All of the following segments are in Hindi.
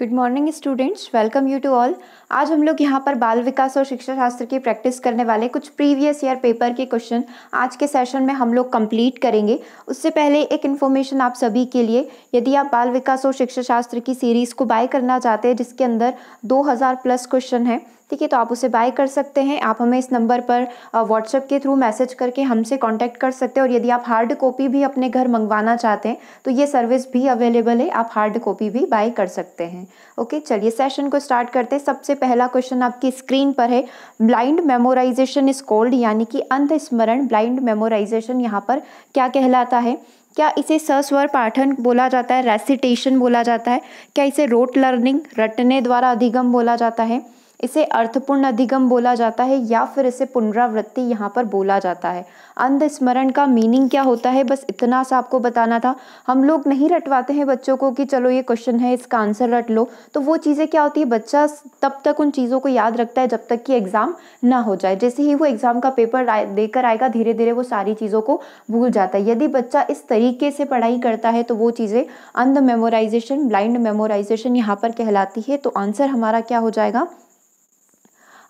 Good morning students, welcome you to all. आज हम लोग यहाँ पर बाल विकास और शिक्षा शास्त्र की प्रैक्टिस करने वाले कुछ प्रीवियस ईयर पेपर के क्वेश्चन आज के सेशन में हम लोग कंप्लीट करेंगे। उससे पहले एक इन्फॉर्मेशन आप सभी के लिए, यदि आप बाल विकास और शिक्षा शास्त्र की सीरीज़ को बाय करना चाहते हैं जिसके अंदर 2000 प्लस क्वेश्चन है, ठीक है, तो आप उसे बाय कर सकते हैं। आप हमें इस नंबर पर व्हाट्सएप के थ्रू मैसेज करके हमसे कांटेक्ट कर सकते हैं। और यदि आप हार्ड कॉपी भी अपने घर मंगवाना चाहते हैं तो ये सर्विस भी अवेलेबल है, आप हार्ड कॉपी भी बाय कर सकते हैं। ओके, चलिए सेशन को स्टार्ट करते हैं। सबसे पहला क्वेश्चन आपकी स्क्रीन पर है, ब्लाइंड मेमोराइजेशन इज कॉल्ड, यानी कि अंध स्मरण, ब्लाइंड मेमोराइजेशन यहाँ पर क्या कहलाता है? क्या इसे सस्वर पाठन बोला जाता है, रेसिटेशन बोला जाता है? क्या इसे रोट लर्निंग, रटने द्वारा अधिगम बोला जाता है? इसे अर्थपूर्ण अधिगम बोला जाता है या फिर इसे पुनरावृत्ति यहाँ पर बोला जाता है? अंध स्मरण का मीनिंग क्या होता है, बस इतना सा आपको बताना था। हम लोग नहीं रटवाते हैं बच्चों को कि चलो ये क्वेश्चन है इसका आंसर रट लो, तो वो चीज़ें क्या होती है, बच्चा तब तक उन चीज़ों को याद रखता है जब तक कि एग्जाम ना हो जाए। जैसे ही वो एग्जाम का पेपर देकर आएगा, धीरे धीरे वो सारी चीज़ों को भूल जाता है। यदि बच्चा इस तरीके से पढ़ाई करता है तो वो चीज़ें अंध मेमोराइजेशन, ब्लाइंड मेमोराइजेशन यहाँ पर कहलाती है। तो आंसर हमारा क्या हो जाएगा?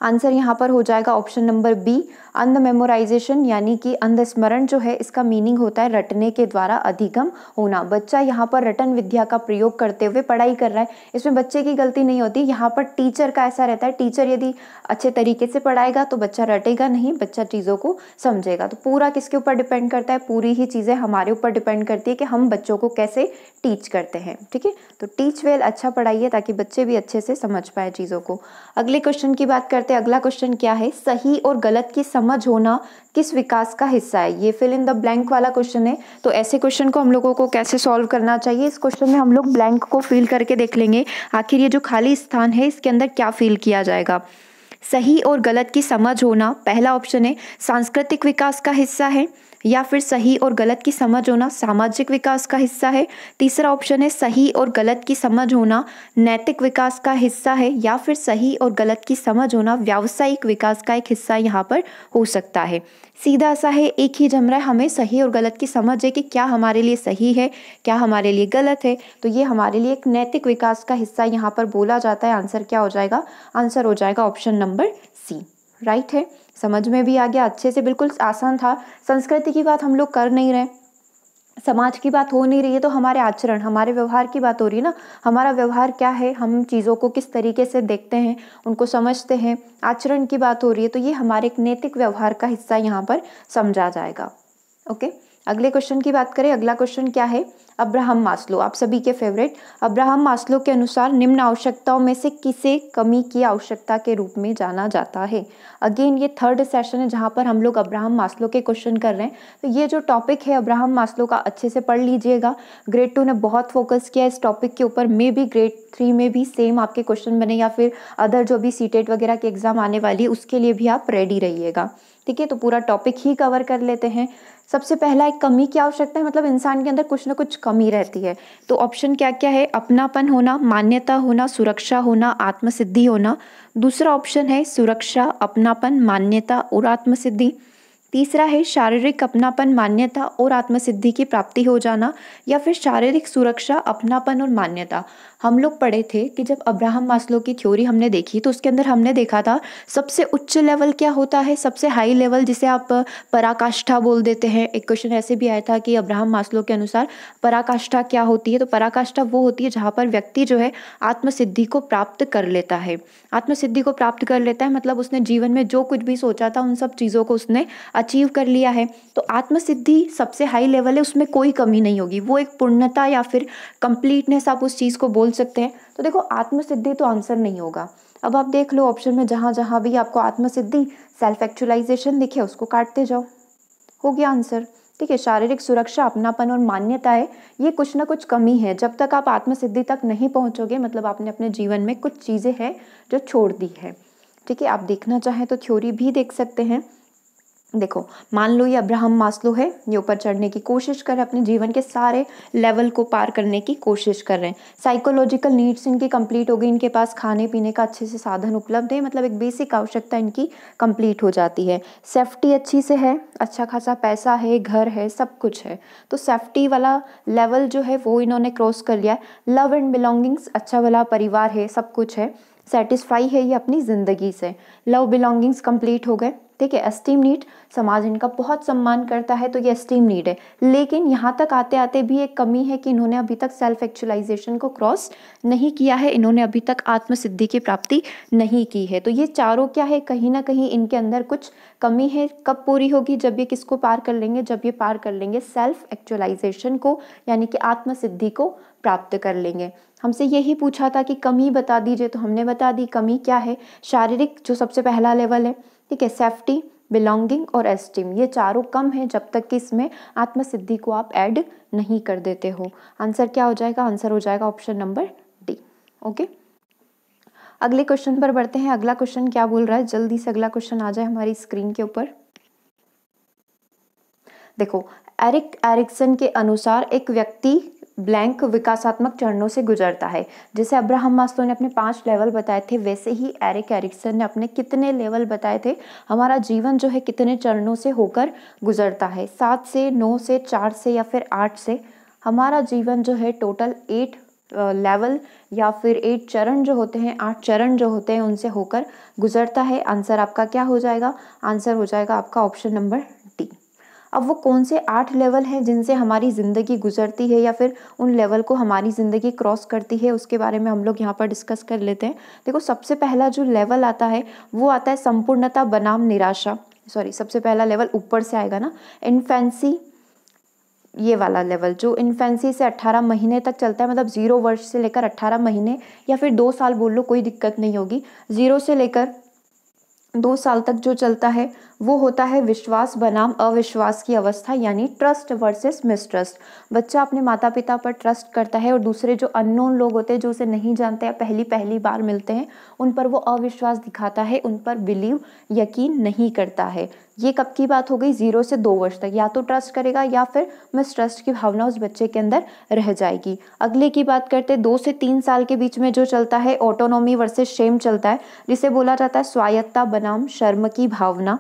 आंसर यहाँ पर हो जाएगा ऑप्शन नंबर बी, अंध मेमोराइजेशन, यानी कि अंध स्मरण जो है इसका मीनिंग होता है रटने के द्वारा अधिगम होना। बच्चा यहाँ पर रटन विद्या का प्रयोग करते हुए पढ़ाई कर रहा है, इसमें बच्चे की गलती नहीं होती। यहाँ पर टीचर का ऐसा रहता है, टीचर यदि अच्छे तरीके से पढ़ाएगा तो बच्चा रटेगा नहीं, बच्चा चीज़ों को समझेगा। तो पूरा किसके ऊपर डिपेंड करता है? पूरी ही चीज़ें हमारे ऊपर डिपेंड करती है कि हम बच्चों को कैसे टीच करते हैं। ठीक है, तो टीच वेल, अच्छा पढ़ाइए ताकि बच्चे भी अच्छे से समझ पाए चीज़ों को। अगले क्वेश्चन की बात करते हैं। अगला क्वेश्चन क्या है? सही और गलत की समझ होना किस विकास का हिस्सा है? ये फिल इन द ब्लैंक वाला क्वेश्चन है। तो ऐसे क्वेश्चन को हम लोगों को कैसे सॉल्व करना चाहिए, इस क्वेश्चन में हम लोग ब्लैंक को फिल करके देख लेंगे, आखिर ये जो खाली स्थान है इसके अंदर क्या फिल किया जाएगा। सही और गलत की समझ होना, पहला ऑप्शन है सांस्कृतिक विकास का हिस्सा है, या फिर सही और गलत की समझ होना सामाजिक विकास का हिस्सा है। तीसरा ऑप्शन है सही और गलत की समझ होना नैतिक विकास का हिस्सा है, या फिर सही और गलत की समझ होना व्यावसायिक विकास का एक हिस्सा यहाँ पर हो सकता है। सीधा सा है, एक ही जम रहा है, हमें सही और गलत की समझ है कि क्या हमारे लिए सही है, क्या हमारे लिए गलत है। तो ये हमारे लिए एक नैतिक विकास का हिस्सा यहाँ पर बोला जाता है। आंसर क्या हो जाएगा? आंसर हो जाएगा ऑप्शन नंबर सी, राइट है। समझ में भी आ गया अच्छे से, बिल्कुल आसान था। संस्कृति की बात हम लोग कर नहीं रहे, समाज की बात हो नहीं रही है, तो हमारे आचरण, हमारे व्यवहार की बात हो रही है ना। हमारा व्यवहार क्या है, हम चीज़ों को किस तरीके से देखते हैं, उनको समझते हैं, आचरण की बात हो रही है। तो ये हमारे एक नैतिक व्यवहार का हिस्सा यहाँ पर समझा जाएगा। ओके, अगले क्वेश्चन की बात करें। अगला क्वेश्चन क्या है? अब्राहम मास्लो, आप सभी के फेवरेट। अब्राहम मास्लो के अनुसार निम्न आवश्यकताओं में से किसे कमी की आवश्यकता के रूप में जाना जाता है? अगेन ये थर्ड सेशन है जहाँ पर हम लोग अब्राहम मास्लो के क्वेश्चन कर रहे हैं। तो ये जो टॉपिक है अब्राहम मास्लो का, अच्छे से पढ़ लीजिएगा। ग्रेड 2 ने बहुत फोकस किया इस टॉपिक के ऊपर, मे भी ग्रेड 3 में भी सेम आपके क्वेश्चन बने, या फिर अदर जो भी सीटेट वगैरह की एग्जाम आने वाली है उसके लिए भी आप रेडी रहिएगा। ठीक है, तो पूरा टॉपिक ही कवर कर लेते हैं। सबसे पहला एक कमी की आवश्यकता है, मतलब इंसान के अंदर कुछ ना कुछ कमी रहती है। तो ऑप्शन क्या क्या है? अपनापन होना, मान्यता होना, सुरक्षा होना, आत्मसिद्धि होना। दूसरा ऑप्शन है सुरक्षा, अपनापन, मान्यता और आत्मसिद्धि। तीसरा है शारीरिक अपनापन, मान्यता और आत्मसिद्धि की प्राप्ति हो जाना, या फिर शारीरिक सुरक्षा, अपनापन और मान्यता। हम लोग पढ़े थे कि जब अब्राहम मास्लो की थ्योरी हमने देखी तो उसके अंदर हमने देखा था सबसे उच्च लेवल क्या होता है, सबसे हाई लेवल जिसे आप पराकाष्ठा बोल देते हैं। एक क्वेश्चन ऐसे भी आया था कि अब्राहम मास्लो के अनुसार पराकाष्ठा क्या होती है? तो पराकाष्ठा वो होती है जहाँ पर व्यक्ति जो है आत्मसिद्धि को प्राप्त कर लेता है। आत्मसिद्धि को प्राप्त कर लेता है मतलब उसने जीवन में जो कुछ भी सोचा था उन सब चीज़ों को उसने अचीव कर लिया है। तो आत्मसिद्धि सबसे हाई लेवल है, उसमें कोई कमी नहीं होगी, वो एक पूर्णता या फिर कंप्लीटनेस आप उस चीज़ को बोल सकते हैं। तो देखो आत्मसिद्धि तो आंसर नहीं होगा। अब आप देख लो ऑप्शन में जहाँ जहाँ भी आपको आत्मसिद्धि, सेल्फ एक्चुअलाइजेशन दिखे उसको काटते जाओ, हो गया आंसर। ठीक है, शारीरिक सुरक्षा, अपनापन और मान्यता है, ये कुछ ना कुछ कमी है। जब तक आप आत्मसिद्धि तक नहीं पहुंचोगे मतलब आपने अपने जीवन में कुछ चीज़ें हैं जो छोड़ दी है। ठीक है, आप देखना चाहें तो थ्योरी भी देख सकते हैं। देखो, मान लो ये अब्राहम मास्लो है, ये ऊपर चढ़ने की कोशिश कर रहे हैं, अपने जीवन के सारे लेवल को पार करने की कोशिश कर रहे हैं। साइकोलॉजिकल नीड्स इनकी कंप्लीट हो गई, इनके पास खाने पीने का अच्छे से साधन उपलब्ध है, मतलब एक बेसिक आवश्यकता इनकी कंप्लीट हो जाती है। सेफ्टी अच्छी से है, अच्छा खासा पैसा है, घर है, सब कुछ है, तो सेफ्टी वाला लेवल जो है वो इन्होंने क्रॉस कर लिया है। लव एंड बिलोंगिंग्स, अच्छा वाला परिवार है, सब कुछ है, सेटिस्फाई है ये अपनी ज़िंदगी से। लव बिलोंगिंग्स कंप्लीट हो गए, ठीक है। एस्टीम नीड, समाज इनका बहुत सम्मान करता है, तो ये एस्टीम नीड है। लेकिन यहाँ तक आते आते भी एक कमी है कि इन्होंने अभी तक सेल्फ एक्चुअलाइजेशन को क्रॉस नहीं किया है, इन्होंने अभी तक आत्मसिद्धि की प्राप्ति नहीं की है। तो ये चारों क्या है, कहीं ना कहीं इनके अंदर कुछ कमी है। कब पूरी होगी? जब ये किसको पार कर लेंगे? जब ये पार कर लेंगे सेल्फ एक्चुअलाइजेशन को, यानी कि आत्मसिद्धि को प्राप्त कर लेंगे। हमसे यही पूछा था कि कमी बता दीजिए, तो हमने बता दी। कमी क्या है? शारीरिक, जो सबसे पहला लेवल है, ठीक है, सेफ्टी, बिलोंगिंग और एस्टीम, ये चारों कम है जब तक कि इसमें आत्मसिद्धि को आप ऐड नहीं कर देते हो। आंसर क्या हो जाएगा? आंसर हो जाएगा ऑप्शन नंबर डी। ओके, अगले क्वेश्चन पर बढ़ते हैं। अगला क्वेश्चन क्या बोल रहा है? जल्दी से अगला क्वेश्चन आ जाए हमारी स्क्रीन के ऊपर। देखो, एरिक एरिक्सन के अनुसार एक व्यक्ति ब्लैंक विकासात्मक चरणों से गुजरता है। जैसे अब्राहम मास्लो ने अपने 5 लेवल बताए थे, वैसे ही एरिक एरिक्सन ने अपने कितने लेवल बताए थे? हमारा जीवन जो है कितने चरणों से होकर गुजरता है? 7 से, 9 से, 4 से या फिर 8 से? हमारा जीवन जो है टोटल 8 लेवल या फिर 8 चरण जो होते हैं, 8 चरण जो होते हैं, उनसे होकर गुजरता है। आंसर आपका क्या हो जाएगा? आंसर हो जाएगा आपका ऑप्शन नंबर डी। अब वो कौन से 8 लेवल हैं जिनसे हमारी ज़िंदगी गुजरती है या फिर उन लेवल को हमारी ज़िंदगी क्रॉस करती है, उसके बारे में हम लोग यहाँ पर डिस्कस कर लेते हैं। देखो, सबसे पहला जो लेवल आता है वो आता है संपूर्णता बनाम निराशा। सॉरी, सबसे पहला लेवल ऊपर से आएगा ना, इन्फेंसी। ये वाला लेवल जो इन्फेंसी से 18 महीने तक चलता है, मतलब 0 वर्ष से लेकर 18 महीने या फिर 2 साल बोल लो, कोई दिक्कत नहीं होगी। 0 से लेकर 2 साल तक जो चलता है वो होता है विश्वास बनाम अविश्वास की अवस्था, यानी ट्रस्ट वर्सेस मिसट्रस्ट। बच्चा अपने माता पिता पर ट्रस्ट करता है और दूसरे जो अननोन लोग होते हैं, जो उसे नहीं जानते या पहली पहली बार मिलते हैं, उन पर वो अविश्वास दिखाता है, उन पर बिलीव, यकीन नहीं करता है। ये कब की बात हो गई? 0 से 2 वर्ष तक। या तो ट्रस्ट करेगा या फिर मिसट्रस्ट की भावना उस बच्चे के अंदर रह जाएगी। अगले की बात करते हैं, 2 से 3 साल के बीच में जो चलता है ऑटोनॉमी वर्सेस शेम चलता है, जिसे बोला जाता है स्वायत्ता बनाम शर्म की भावना।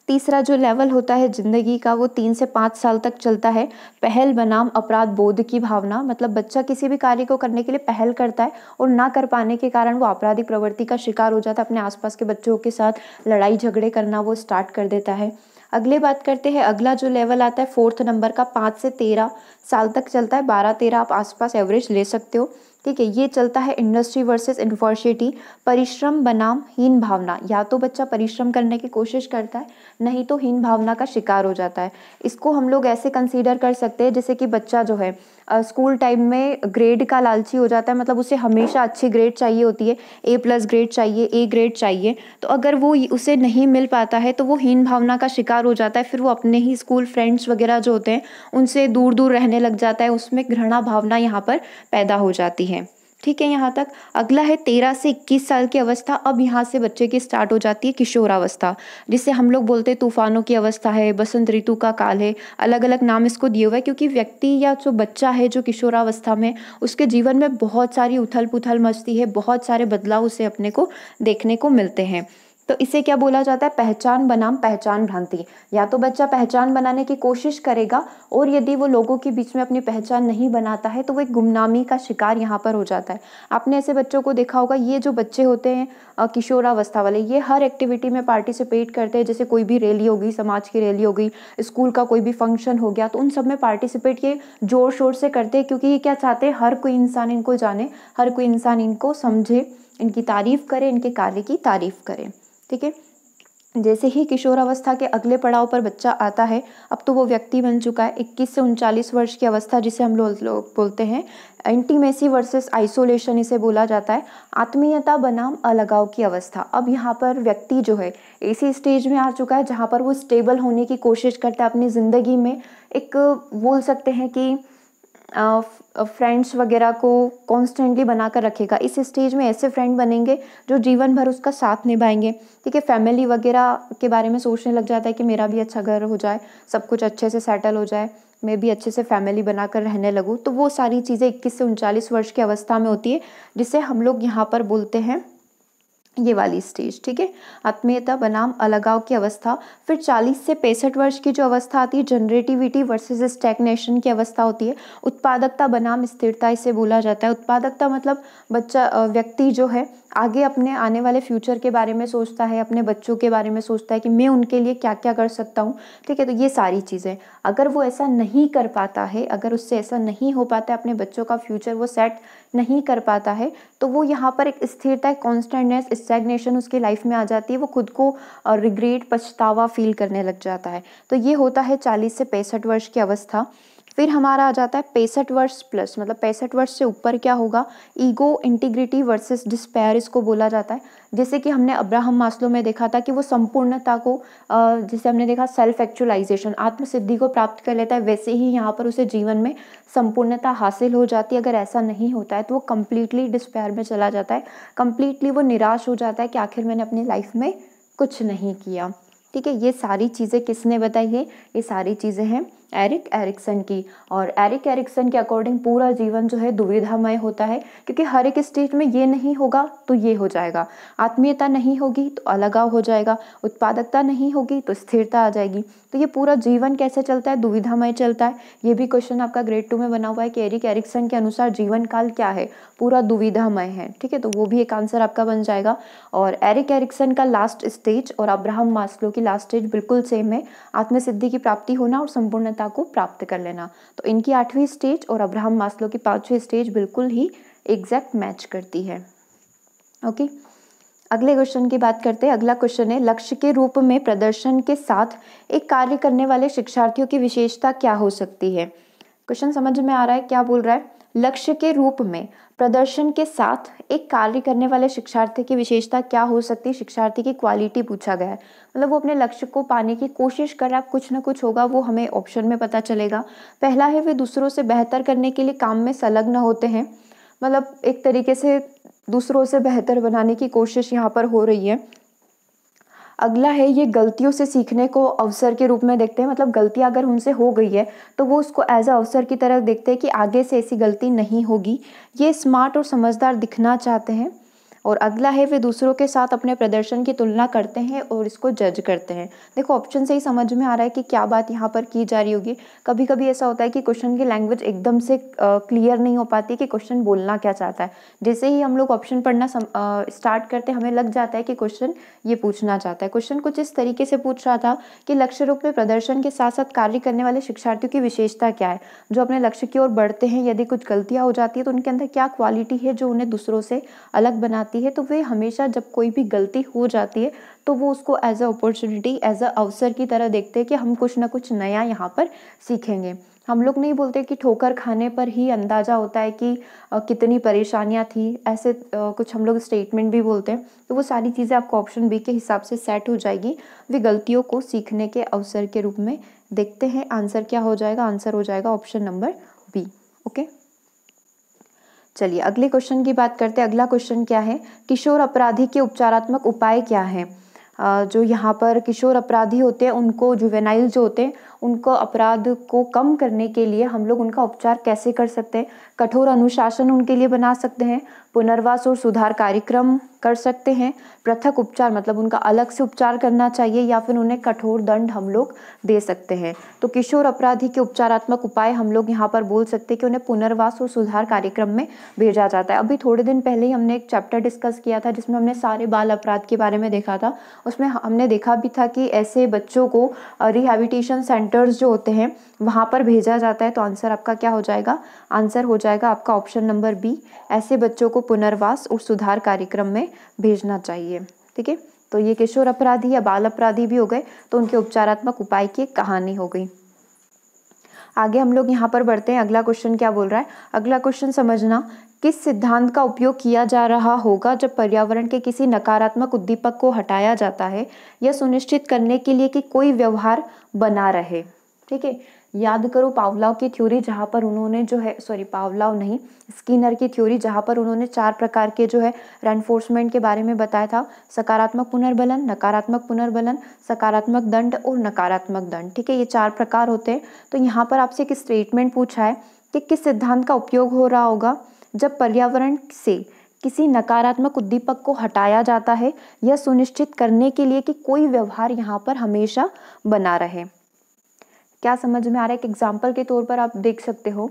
तीसरा जो लेवल होता है जिंदगी का, वो 3 से 5 साल तक चलता है पहल बनाम अपराध बोध की भावना। मतलब बच्चा किसी भी कार्य को करने के लिए पहल करता है और ना कर पाने के कारण वो आपराधिक प्रवृत्ति का शिकार हो जाता है, अपने आसपास के बच्चों के साथ लड़ाई झगड़े करना वो स्टार्ट कर देता है। अगले बात करते हैं, अगला जो लेवल आता है 4th नंबर का, 5 से 13 साल तक चलता है। 12-13 आप आसपास एवरेज ले सकते हो, ठीक है। ये चलता है इंडस्ट्री वर्सेस इन्फॉर्सिटी, परिश्रम बनाम हीन भावना। या तो बच्चा परिश्रम करने की कोशिश करता है, नहीं तो हीन भावना का शिकार हो जाता है। इसको हम लोग ऐसे कंसीडर कर सकते हैं जैसे कि बच्चा जो है स्कूल टाइम में ग्रेड का लालची हो जाता है, मतलब उसे हमेशा अच्छी ग्रेड चाहिए होती है, A+ ग्रेड चाहिए, A ग्रेड चाहिए। तो अगर वो उसे नहीं मिल पाता है तो वो हीन भावना का शिकार हो जाता है, फिर वो अपने ही स्कूल फ्रेंड्स वगैरह जो होते हैं उनसे दूर दूर रहने लग जाता है, उसमें घृणा भावना यहाँ पर पैदा हो जाती है, ठीक है। यहाँ तक अगला है 13 से 21 साल की अवस्था। अब यहाँ से बच्चे की स्टार्ट हो जाती है किशोरावस्था, जिसे हम लोग बोलते हैं तूफानों की अवस्था है, बसंत ऋतु का काल है, अलग अलग नाम इसको दिए हुए हैं, क्योंकि व्यक्ति या जो बच्चा है जो किशोरावस्था में, उसके जीवन में बहुत सारी उथल पुथल मचती है, बहुत सारे बदलाव उसे अपने को देखने को मिलते हैं। तो इसे क्या बोला जाता है? पहचान बनाम पहचान भ्रांति। या तो बच्चा पहचान बनाने की कोशिश करेगा और यदि वो लोगों के बीच में अपनी पहचान नहीं बनाता है तो वो एक गुमनामी का शिकार यहाँ पर हो जाता है। आपने ऐसे बच्चों को देखा होगा, ये जो बच्चे होते हैं किशोरावस्था वाले, ये हर एक्टिविटी में पार्टिसिपेट करते हैं। जैसे कोई भी रैली हो गई, समाज की रैली हो गई, स्कूल का कोई भी फंक्शन हो गया, तो उन सब में पार्टिसिपेट ये जोर शोर से करते हैं, क्योंकि ये क्या चाहते हैं? हर कोई इंसान इनको जाने, हर कोई इंसान इनको समझे, इनकी तारीफ करे, इनके कार्य की तारीफ करे, ठीक है। जैसे ही किशोरावस्था के अगले पड़ाव पर बच्चा आता है, अब तो वो व्यक्ति बन चुका है। 21 से 39 वर्ष की अवस्था, जिसे हम लोग बोलते हैं इंटीमेसी वर्सेस आइसोलेशन, इसे बोला जाता है आत्मीयता बनाम अलगाव की अवस्था। अब यहाँ पर व्यक्ति जो है ऐसी स्टेज में आ चुका है जहाँ पर वो स्टेबल होने की कोशिश करता है अपनी ज़िंदगी में। एक बोल सकते हैं कि फ्रेंड्स वगैरह को कॉन्स्टेंटली बना कर रखेगा। इस स्टेज में ऐसे फ्रेंड बनेंगे जो जीवन भर उसका साथ निभाएंगे। ठीक है, फैमिली वगैरह के बारे में सोचने लग जाता है कि मेरा भी अच्छा घर हो जाए, सब कुछ अच्छे से सेटल हो जाए, मैं भी अच्छे से फैमिली बनाकर रहने लगूँ। तो वो सारी चीज़ें 21 से 39 वर्ष की अवस्था में होती है, जिसे हम लोग यहाँ पर बोलते हैं ये वाली स्टेज। ठीक है, आत्मीयता बनाम अलगाव की अवस्था। फिर 40 से 65 वर्ष की जो अवस्था आती है, जनरेटिविटी वर्सेस स्टैग्नेशन की अवस्था होती है। उत्पादकता बनाम स्थिरता इसे बोला जाता है। उत्पादकता मतलब व्यक्ति जो है आगे अपने आने वाले फ्यूचर के बारे में सोचता है, अपने बच्चों के बारे में सोचता है कि मैं उनके लिए क्या क्या कर सकता हूँ। ठीक है, तो ये सारी चीज़ें अगर वो ऐसा नहीं कर पाता है, अगर उससे ऐसा नहीं हो पाता है, अपने बच्चों का फ्यूचर वो सेट नहीं कर पाता है, तो वो यहाँ पर एक स्थिरता, कॉन्स्टेंटनेस, स्टैग्नेशन उसकी लाइफ में आ जाती है। वो खुद को रिग्रेट, पछतावा फील करने लग जाता है। तो ये होता है 40 से 65 वर्ष की अवस्था। फिर हमारा आ जाता है 65 वर्ष प्लस, मतलब 65 वर्ष से ऊपर क्या होगा, ईगो, इंटीग्रिटी वर्सेस डिस्पेयर इसको बोला जाता है। जैसे कि हमने अब्राहम मास्लो में देखा था कि वो संपूर्णता को जिसे हमने देखा सेल्फ एक्चुअलाइजेशन, आत्मसिद्धि को प्राप्त कर लेता है, वैसे ही यहाँ पर उसे जीवन में संपूर्णता हासिल हो जाती है। अगर ऐसा नहीं होता है तो वो कम्प्लीटली डिस्पेयर में चला जाता है, कम्प्लीटली वो निराश हो जाता है कि आखिर मैंने अपनी लाइफ में कुछ नहीं किया। ठीक है, ये सारी चीज़ें किसने बताई है, ये सारी चीज़ें हैं एरिक एरिक्सन की। और एरिक एरिक्सन के अकॉर्डिंग पूरा जीवन जो है दुविधामय होता है, क्योंकि हर एक स्टेज में ये नहीं होगा तो ये हो जाएगा, आत्मीयता नहीं होगी तो अलगाव हो जाएगा, उत्पादकता नहीं होगी तो स्थिरता आ जाएगी। तो ये पूरा जीवन कैसे चलता है, दुविधामय चलता है। ये भी क्वेश्चन आपका ग्रेड 2 में बना हुआ है कि एरिक एरिक्सन के अनुसार जीवन काल क्या है, पूरा दुविधामय है। ठीक है, तो वो भी एक आंसर आपका बन जाएगा। और एरिक एरिक्सन का लास्ट स्टेज और अब्राहम मास्लो की लास्ट स्टेज बिल्कुल सेम है, आत्मसिद्धि की प्राप्ति होना और संपूर्णता को प्राप्त कर लेना। तो इनकी 8वीं स्टेज और अब्राहम मास्लो की 5वीं स्टेज बिल्कुल ही एग्जैक्ट मैच करती है। ओके, अगले क्वेश्चन की बात करते हैं। अगला क्वेश्चन है, लक्ष्य के रूप में प्रदर्शन के साथ एक कार्य करने वाले शिक्षार्थियों की विशेषता क्या हो सकती है। क्वेश्चन समझ में आ रहा है, क्या बोल रहा है, लक्ष्य के रूप में प्रदर्शन के साथ एक कार्य करने वाले शिक्षार्थी की विशेषता क्या हो सकती है, शिक्षार्थी की क्वालिटी पूछा गया है। मतलब वो अपने लक्ष्य को पाने की कोशिश कर रहा है, कुछ ना कुछ होगा, वो हमें ऑप्शन में पता चलेगा। पहला है, वे दूसरों से बेहतर करने के लिए काम में संलग्न होते हैं, मतलब एक तरीके से दूसरों से बेहतर बनाने की कोशिश यहाँ पर हो रही है। अगला है, ये गलतियों से सीखने को अवसर के रूप में देखते हैं, मतलब गलतियां अगर उनसे हो गई है तो वो उसको एज अ अवसर की तरह देखते हैं कि आगे से ऐसी गलती नहीं होगी। ये स्मार्ट और समझदार दिखना चाहते हैं। और अगला है, वे दूसरों के साथ अपने प्रदर्शन की तुलना करते हैं और इसको जज करते हैं। देखो ऑप्शन से ही समझ में आ रहा है कि क्या बात यहाँ पर की जा रही होगी। कभी कभी ऐसा होता है कि क्वेश्चन की लैंग्वेज एकदम से क्लियर नहीं हो पाती कि क्वेश्चन बोलना क्या चाहता है। जैसे ही हम लोग ऑप्शन पढ़ना स्टार्ट करते हैं, हमें लग जाता है कि क्वेश्चन ये पूछना चाहता है। क्वेश्चन कुछ इस तरीके से पूछ रहा था कि लक्ष्य रूप में प्रदर्शन के साथ साथ कार्य करने वाले शिक्षार्थियों की विशेषता क्या है, जो अपने लक्ष्य की ओर बढ़ते हैं। यदि कुछ गलतियां हो जाती है तो उनके अंदर क्या क्वालिटी है जो उन्हें दूसरों से अलग बनाती है। तो वे हमेशा जब कोई भी गलती हो जाती है तो वो उसको as a opportunity, as a अवसर की तरह देखते हैं कि हम कुछ ना कुछ नया यहाँ पर सीखेंगे। हम लोग नहीं बोलते कि ठोकर खाने पर ही अंदाजा होता है कि कितनी परेशानियां थी, ऐसे कुछ हम लोग स्टेटमेंट भी बोलते हैं। तो वो सारी चीज़ें आपको ऑप्शन बी के हिसाब से सेट हो जाएगी। वे गलतियों को सीखने के अवसर के रूप में देखते हैं। आंसर क्या हो जाएगा, आंसर हो जाएगा ऑप्शन नंबर बी। ओके, चलिए अगले क्वेश्चन की बात करते हैं। अगला क्वेश्चन क्या है, किशोर अपराधी के उपचारात्मक उपाय क्या है। जो यहाँ पर किशोर अपराधी होते हैं उनको, जुवेनाइल जो होते हैं उनको अपराध को कम करने के लिए हम लोग उनका उपचार कैसे कर सकते हैं। कठोर अनुशासन उनके लिए बना सकते हैं, पुनर्वास और सुधार कार्यक्रम कर सकते हैं, पृथक उपचार मतलब उनका अलग से उपचार करना चाहिए, या फिर उन्हें कठोर दंड हम लोग दे सकते हैं। तो किशोर अपराधी के उपचारात्मक उपाय हम लोग यहाँ पर बोल सकते हैं कि उन्हें पुनर्वास और सुधार कार्यक्रम में भेजा जाता है। अभी थोड़े दिन पहले ही हमने एक चैप्टर डिस्कस किया था जिसमें हमने सारे बाल अपराध के बारे में देखा था। उसमें हमने देखा भी था कि ऐसे बच्चों को रिहैबिलिटेशन सेंटर्स जो होते हैं वहाँ पर भेजा जाता है। तो आंसर आपका क्या हो जाएगा, आंसर हो जाएगा आपका ऑप्शन नंबर बी, ऐसे बच्चों को पुनर्वास और सुधार कार्यक्रम में भेजना चाहिए। ठीक है, तो ये किशोर अपराधी या बाल अपराधी भी हो गए, तो उनके उपचारात्मक उपाय की एक कहानी हो गई। आगे हम लोग यहाँ पर बढ़ते हैं। अगला क्वेश्चन क्या बोल रहा है, अगला क्वेश्चन समझना, किस सिद्धांत का उपयोग किया जा रहा होगा जब पर्यावरण के किसी नकारात्मक उद्दीपक को हटाया जाता है, यह सुनिश्चित करने के लिए कि कोई व्यवहार बना रहे। ठीक है, याद करो पावलोव की थ्योरी, जहाँ पर उन्होंने जो है, सॉरी पावलोव नहीं, स्किनर की थ्योरी, जहाँ पर उन्होंने 4 प्रकार के जो है रेनफोर्समेंट के बारे में बताया था। सकारात्मक पुनर्बलन, नकारात्मक पुनर्बलन, सकारात्मक दंड और नकारात्मक दंड। ठीक है, ये 4 प्रकार होते हैं। तो यहाँ पर आपसे एक स्टेटमेंट पूछा है कि किस सिद्धांत का उपयोग हो रहा होगा जब पर्यावरण से किसी नकारात्मक उद्दीपक को हटाया जाता है, यह सुनिश्चित करने के लिए कि कोई व्यवहार यहाँ पर हमेशा बना रहे। क्या समझ में आ रहा है? एक एग्जाम्पल के तौर पर आप देख सकते हो,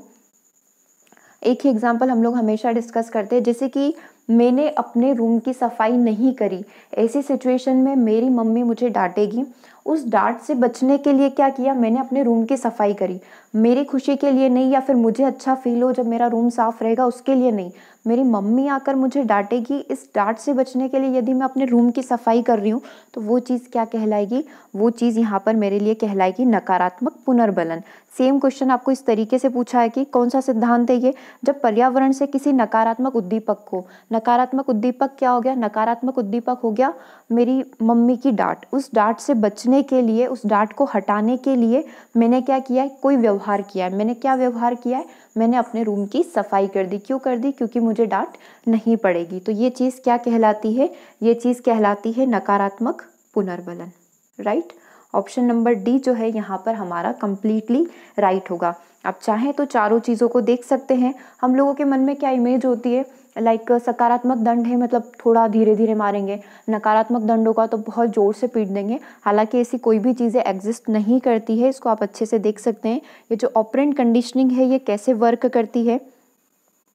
एक ही एग्जाम्पल हम लोग हमेशा डिस्कस करते हैं, जैसे कि मैंने अपने रूम की सफाई नहीं करी, ऐसी सिचुएशन में मेरी मम्मी मुझे डांटेगी। उस डांट से बचने के लिए क्या किया, मैंने अपने रूम की सफाई करी, मेरी खुशी के लिए नहीं, या फिर मुझे अच्छा फील हो जब मेरा रूम साफ रहेगा उसके लिए नहीं, मेरी मम्मी आकर मुझे डांटेगी, इस डांट से बचने के लिए यदि मैं अपने रूम की सफाई कर रही हूँ तो वो चीज़ क्या कहलाएगी, वो चीज़ यहाँ पर मेरे लिए कहलाएगी नकारात्मक पुनर्बलन। सेम क्वेश्चन आपको इस तरीके से पूछा है कि कौन सा सिद्धांत है ये, जब पर्यावरण से किसी नकारात्मक उद्दीपक को, नकारात्मक उद्दीपक क्या हो गया, नकारात्मक उद्दीपक हो गया मेरी मम्मी की डांट, उस डांट से बचने के लिए, उस डांट को हटाने के लिए मैंने क्या किया है, कोई व्यवहार किया है। मैंने क्या व्यवहार किया है, मैंने अपने रूम की सफाई कर दी। क्यों कर दी, क्योंकि मुझे डांट नहीं पड़ेगी। तो ये चीज़ क्या कहलाती है, ये चीज़ कहलाती है नकारात्मक पुनर्बलन। राइट, ऑप्शन नंबर डी जो है यहाँ पर हमारा कंप्लीटली राइट होगा। आप चाहें तो चारों चीज़ों को देख सकते हैं। हम लोगों के मन में क्या इमेज होती है, लाइक सकारात्मक दंड है मतलब थोड़ा धीरे धीरे मारेंगे, नकारात्मक दंड होगा तो बहुत ज़ोर से पीट देंगे। हालांकि ऐसी कोई भी चीज़ें एग्जिस्ट नहीं करती है, इसको आप अच्छे से देख सकते हैं। ये जो ऑपरेंट कंडीशनिंग है ये कैसे वर्क करती है,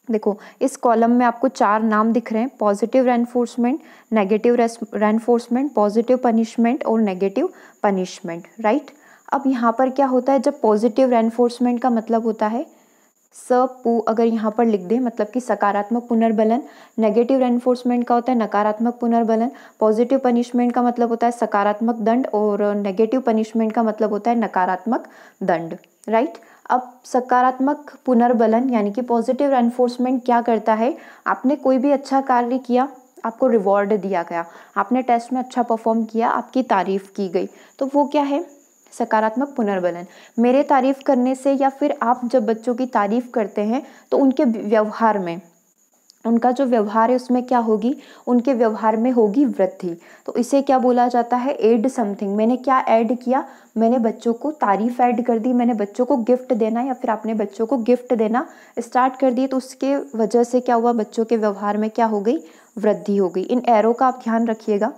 देखो इस कॉलम में आपको 4 नाम दिख रहे हैं, positive reinforcement, negative reinforcement, positive punishment और नेगेटिव पनिशमेंट। राइट, अब यहाँ पर क्या होता है, जब पॉजिटिव रेनफोर्समेंट का मतलब होता है अगर यहाँ पर लिख दें मतलब कि सकारात्मक पुनर्बलन, नेगेटिव रेनफोर्समेंट का होता है नकारात्मक पुनर्बलन, पॉजिटिव पनिशमेंट का मतलब होता है सकारात्मक दंड और नेगेटिव पनिशमेंट का मतलब होता है नकारात्मक दंड। राइट, अब सकारात्मक पुनर्बलन यानी कि पॉजिटिव रेनफोर्समेंट क्या करता है, आपने कोई भी अच्छा कार्य किया, आपको रिवॉर्ड दिया गया, आपने टेस्ट में अच्छा परफॉर्म किया, आपकी तारीफ की गई, तो वो क्या है, सकारात्मक पुनर्बलन। मेरे तारीफ करने से या फिर आप जब बच्चों की तारीफ करते हैं तो उनके व्यवहार में, उनका जो व्यवहार है उसमें क्या होगी, उनके व्यवहार में होगी वृद्धि। तो इसे क्या बोला जाता है, ऐड समथिंग। मैंने क्या ऐड किया, मैंने बच्चों को तारीफ ऐड कर दी, मैंने बच्चों को गिफ्ट देना या फिर आपने बच्चों को गिफ्ट देना स्टार्ट कर दिए, तो उसके वजह से क्या हुआ, बच्चों के व्यवहार में क्या हो गई, वृद्धि हो गई। इन एरो का आप ध्यान रखिएगा।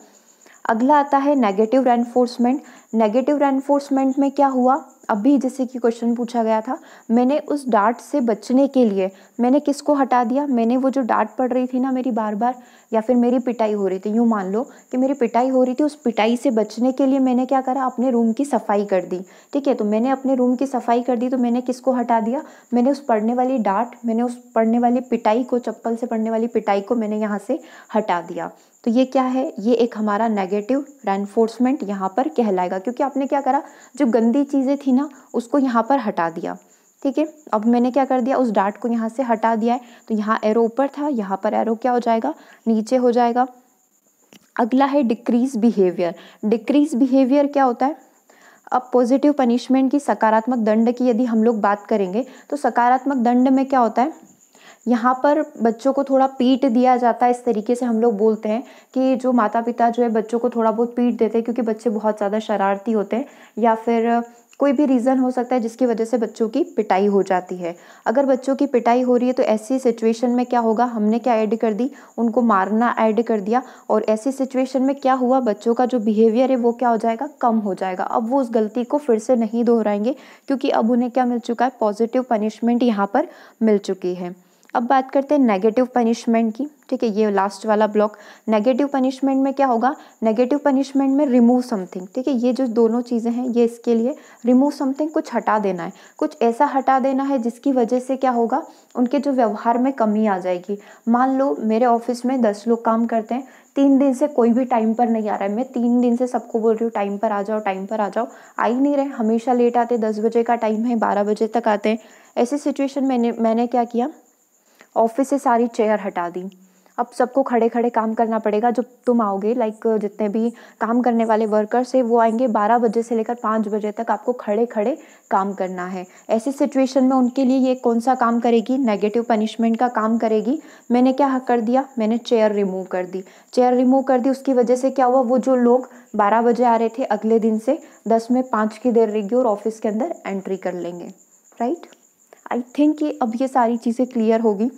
अगला आता है नेगेटिव रेनफोर्समेंट। नेगेटिव रेनफोर्समेंट में क्या हुआ, अभी जैसे कि क्वेश्चन पूछा गया था, मैंने उस डांट से बचने के लिए मैंने किसको हटा दिया, मैंने वो जो डांट पड़ रही थी ना मेरी बार बार, या फिर मेरी पिटाई हो रही थी, यूँ मान लो कि मेरी पिटाई हो रही थी, उस पिटाई से बचने के लिए मैंने क्या करा, अपने रूम की सफाई कर दी। ठीक है, तो मैंने अपने रूम की सफाई कर दी, तो मैंने किसको हटा दिया, मैंने उस पड़ने वाली डांट, मैंने उस पड़ने वाली पिटाई को, चप्पल से पड़ने वाली पिटाई को मैंने यहाँ से हटा दिया। तो ये क्या है, ये एक हमारा नेगेटिव रेनफोर्समेंट यहाँ पर कहलाएगा, क्योंकि आपने क्या करा, जो गंदी चीज़ें थी ना उसको यहाँ पर हटा दिया। ठीक है, अब मैंने क्या कर दिया, उस डांट को यहाँ से हटा दिया है, तो यहाँ एरो ऊपर था, यहाँ पर एरो क्या हो जाएगा, नीचे हो जाएगा। अगला है डिक्रीज बिहेवियर। डिक्रीज बिहेवियर क्या होता है, अब पॉजिटिव पनिशमेंट की, सकारात्मक दंड की यदि हम लोग बात करेंगे तो सकारात्मक दंड में क्या होता है, यहाँ पर बच्चों को थोड़ा पीट दिया जाता है। इस तरीके से हम लोग बोलते हैं कि जो माता पिता जो है बच्चों को थोड़ा बहुत पीट देते हैं, क्योंकि बच्चे बहुत ज़्यादा शरारती होते हैं, या फिर कोई भी रीज़न हो सकता है जिसकी वजह से बच्चों की पिटाई हो जाती है। अगर बच्चों की पिटाई हो रही है तो ऐसी सिचुएशन में क्या होगा, हमने क्या ऐड कर दी, उनको मारना ऐड कर दिया, और ऐसी सिचुएशन में क्या हुआ, बच्चों का जो बिहेवियर है वो क्या हो जाएगा, कम हो जाएगा। अब वो उस गलती को फिर से नहीं दोहराएंगे, क्योंकि अब उन्हें क्या मिल चुका है, पॉजिटिव पनिशमेंट यहाँ पर मिल चुकी है। अब बात करते हैं नेगेटिव पनिशमेंट की। ठीक है, ये लास्ट वाला ब्लॉक। नेगेटिव पनिशमेंट में क्या होगा, नेगेटिव पनिशमेंट में रिमूव समथिंग। ठीक है, ये जो दोनों चीज़ें हैं ये इसके लिए रिमूव समथिंग, कुछ हटा देना है, कुछ ऐसा हटा देना है जिसकी वजह से क्या होगा, उनके जो व्यवहार में कमी आ जाएगी। मान लो मेरे ऑफिस में 10 लोग काम करते हैं, 3 दिन से कोई भी टाइम पर नहीं आ रहा है, मैं 3 दिन से सबको बोल रही हूँ टाइम पर आ जाओ, टाइम पर आ जाओ, आ ही नहीं रहे, हमेशा लेट आते, 10 बजे का टाइम है 12 बजे तक आते हैं। ऐसी सिचुएशन मैंने क्या किया, ऑफिस से सारी चेयर हटा दी। अब सबको खड़े खड़े काम करना पड़ेगा। जब तुम आओगे लाइक जितने भी काम करने वाले वर्कर्स है वो आएंगे 12 बजे से लेकर 5 बजे तक आपको खड़े खड़े काम करना है। ऐसी सिचुएशन में उनके लिए ये कौन सा काम करेगी, नेगेटिव पनिशमेंट का काम करेगी। मैंने क्या कर दिया, मैंने चेयर रिमूव कर दी। चेयर रिमूव कर दी, उसकी वजह से क्या हुआ, वो जो लोग 12 बजे आ रहे थे अगले दिन से 10 में 5 की देर रहेगी और ऑफिस के अंदर एंट्री कर लेंगे। राइट, आई थिंक कि अब ये सारी चीज़ें क्लियर होगी।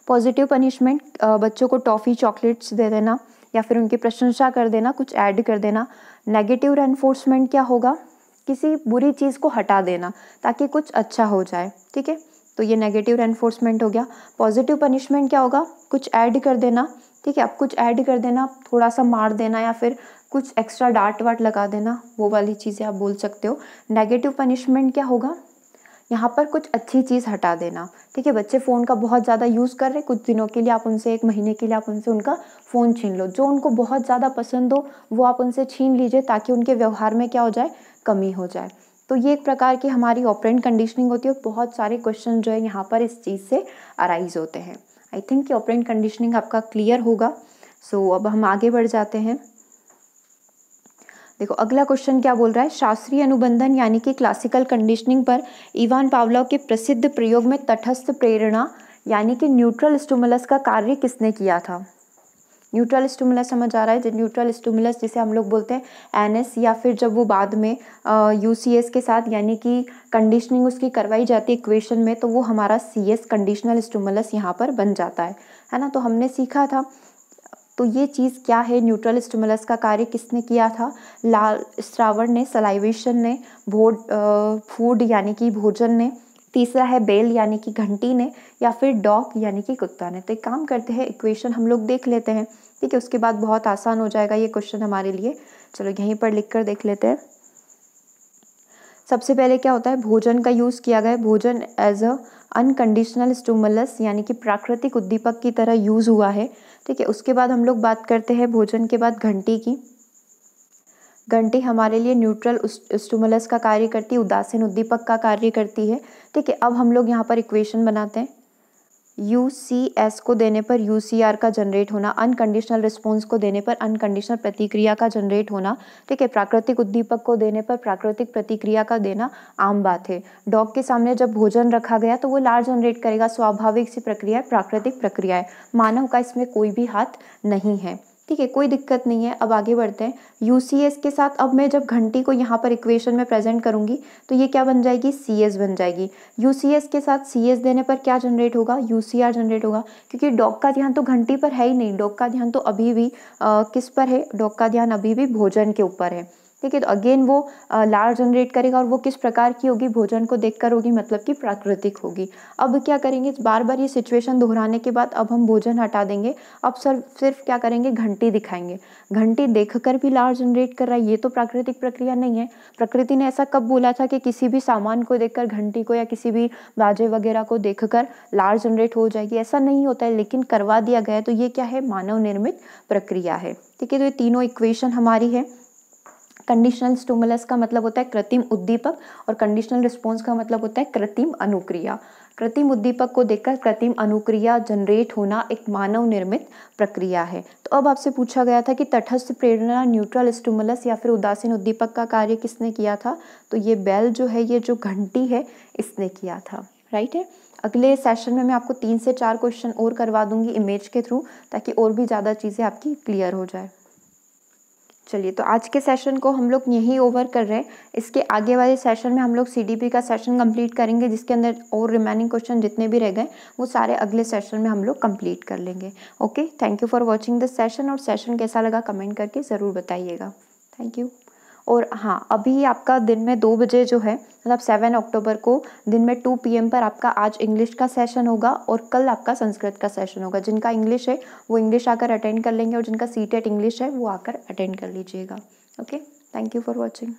पॉजिटिव पनिशमेंट, बच्चों को टॉफ़ी चॉकलेट्स दे देना या फिर उनकी प्रशंसा कर देना, कुछ ऐड कर देना। नेगेटिव रेनफोर्समेंट क्या होगा, किसी बुरी चीज़ को हटा देना ताकि कुछ अच्छा हो जाए। ठीक है, तो ये नेगेटिव रेनफोर्समेंट हो गया। पॉजिटिव पनिशमेंट क्या होगा, कुछ ऐड कर देना। ठीक है, अब कुछ ऐड कर देना, थोड़ा सा मार देना या फिर कुछ एक्स्ट्रा डांट वाट लगा देना, वो वाली चीज़ें आप बोल सकते हो। नेगेटिव पनिशमेंट क्या होगा, यहाँ पर कुछ अच्छी चीज़ हटा देना। ठीक है, बच्चे फ़ोन का बहुत ज़्यादा यूज़ कर रहे हैं, कुछ दिनों के लिए आप उनसे, 1 महीने के लिए आप उनसे उनका फ़ोन छीन लो। जो उनको बहुत ज़्यादा पसंद हो वो आप उनसे छीन लीजिए ताकि उनके व्यवहार में क्या हो जाए, कमी हो जाए। तो ये एक प्रकार की हमारी ऑपरेंट कंडीशनिंग होती है। बहुत सारे क्वेश्चन जो है यहाँ पर इस चीज़ से अराइज होते हैं। आई थिंक कि ऑपरेंट कंडीशनिंग आपका क्लियर होगा। सो अब हम आगे बढ़ जाते हैं। देखो अगला क्वेश्चन क्या बोल रहा है, शास्त्रीय अनुबंधन यानी कि क्लासिकल कंडीशनिंग पर इवान पावलोव के प्रसिद्ध प्रयोग में तटस्थ प्रेरणा यानी कि न्यूट्रल स्टिमुलस का कार्य किसने किया था। न्यूट्रल स्टिमुलस समझ आ रहा है, न्यूट्रल स्टिमुलस जिसे हम लोग बोलते हैं एनएस, या फिर जब वो बाद में यूसीएस के साथ यानी कि कंडीशनिंग उसकी करवाई जाती है इक्वेशन में, तो वो हमारा सीएस कंडीशनल स्टिमुलस यहाँ पर बन जाता है ना। तो हमने सीखा था, तो ये चीज़ क्या है, न्यूट्रल स्टिमुलस का कार्य किसने किया था, लाल स्रावण ने, सलाइवेशन ने, फूड यानी कि भोजन ने, तीसरा है बेल यानी कि घंटी ने, या फिर डॉग यानी कि कुत्ता ने। तो एक काम करते हैं, इक्वेशन हम लोग देख लेते हैं। ठीक है, उसके बाद बहुत आसान हो जाएगा ये क्वेश्चन हमारे लिए। चलो यहीं पर लिख कर देख लेते हैं। सबसे पहले क्या होता है, भोजन का यूज़ किया गया। भोजन एज अ अनकंडीशनल स्टिमुलस यानी कि प्राकृतिक उद्दीपक की तरह यूज़ हुआ है। ठीक है, उसके बाद हम लोग बात करते हैं भोजन के बाद घंटी की। घंटी हमारे लिए न्यूट्रल स्टिमुलस का कार्य करती है, उदासीन उद्दीपक का कार्य करती है। ठीक है, अब हम लोग यहाँ पर इक्वेशन बनाते हैं। यूसीएस को देने पर यूसीआर का जनरेट होना, अनकंडीशनल रिस्पॉन्स को देने पर अनकंडीशनल प्रतिक्रिया का जनरेट होना। ठीक है, प्राकृतिक उद्दीपक को देने पर प्राकृतिक प्रतिक्रिया का देना आम बात है। डॉग के सामने जब भोजन रखा गया तो वो लार जनरेट करेगा, स्वाभाविक सी प्रक्रिया है, प्राकृतिक प्रक्रिया है। मानव का इसमें कोई भी हाथ नहीं है। ठीक है, कोई दिक्कत नहीं है। अब आगे बढ़ते हैं। यूसीएस के साथ अब मैं जब घंटी को यहाँ पर इक्वेशन में प्रेजेंट करूँगी तो ये क्या बन जाएगी, सीएस बन जाएगी। यूसीएस के साथ सीएस देने पर क्या जनरेट होगा, यूसीआर जनरेट होगा, क्योंकि डॉग का ध्यान तो घंटी पर है ही नहीं। डॉग का ध्यान तो अभी भी किस पर है, डॉग का ध्यान अभी भी भोजन के ऊपर है। ठीक है, तो अगेन वो लार जनरेट करेगा और वो किस प्रकार की होगी, भोजन को देखकर होगी, मतलब कि प्राकृतिक होगी। अब क्या करेंगे, बार बार ये सिचुएशन दोहराने के बाद अब हम भोजन हटा देंगे। अब सिर्फ क्या करेंगे, घंटी दिखाएंगे। घंटी देखकर भी लार जनरेट कर रहा है, ये तो प्राकृतिक प्रक्रिया नहीं है। प्रकृति ने ऐसा कब बोला था कि किसी भी सामान को देखकर, घंटी को या किसी भी बाजे वगैरह को देखकर लार जनरेट हो जाएगी, ऐसा नहीं होता है, लेकिन करवा दिया गया है। तो ये क्या है, मानव निर्मित प्रक्रिया है। ठीक है, तो ये तीनों इक्वेशन हमारी है। कंडीशनल स्टिमुलस का मतलब होता है कृत्रिम उद्दीपक और कंडीशनल रिस्पॉन्स का मतलब होता है कृत्रिम अनुक्रिया। कृत्रिम उद्दीपक को देखकर कृत्रिम अनुक्रिया जनरेट होना एक मानव निर्मित प्रक्रिया है। तो अब आपसे पूछा गया था कि तटस्थ प्रेरणा, न्यूट्रल स्टिमुलस या फिर उदासीन उद्दीपक का कार्य किसने किया था, तो ये बेल जो है, ये जो घंटी है, इसने किया था। राइट है। अगले सेशन में मैं आपको 3 से 4 क्वेश्चन और करवा दूंगी इमेज के थ्रू, ताकि और भी ज़्यादा चीज़ें आपकी क्लियर हो जाए। चलिए, तो आज के सेशन को हम लोग यहीं ओवर कर रहे हैं। इसके आगे वाले सेशन में हम लोग सीडीपी का सेशन कंप्लीट करेंगे, जिसके अंदर और रिमेनिंग क्वेश्चन जितने भी रह गए वो सारे अगले सेशन में हम लोग कंप्लीट कर लेंगे। Okay, thank you for watching this session. और सेशन कैसा लगा कमेंट करके ज़रूर बताइएगा। Thank you. और हाँ, अभी आपका दिन में 2 बजे जो है, मतलब 7 अक्टूबर को दिन में 2 PM पर आपका आज इंग्लिश का सेशन होगा और कल आपका संस्कृत का सेशन होगा। जिनका इंग्लिश है वो इंग्लिश आकर अटेंड कर लेंगे और जिनका सीटेट इंग्लिश है वो आकर अटेंड कर लीजिएगा। Okay, thank you for watching.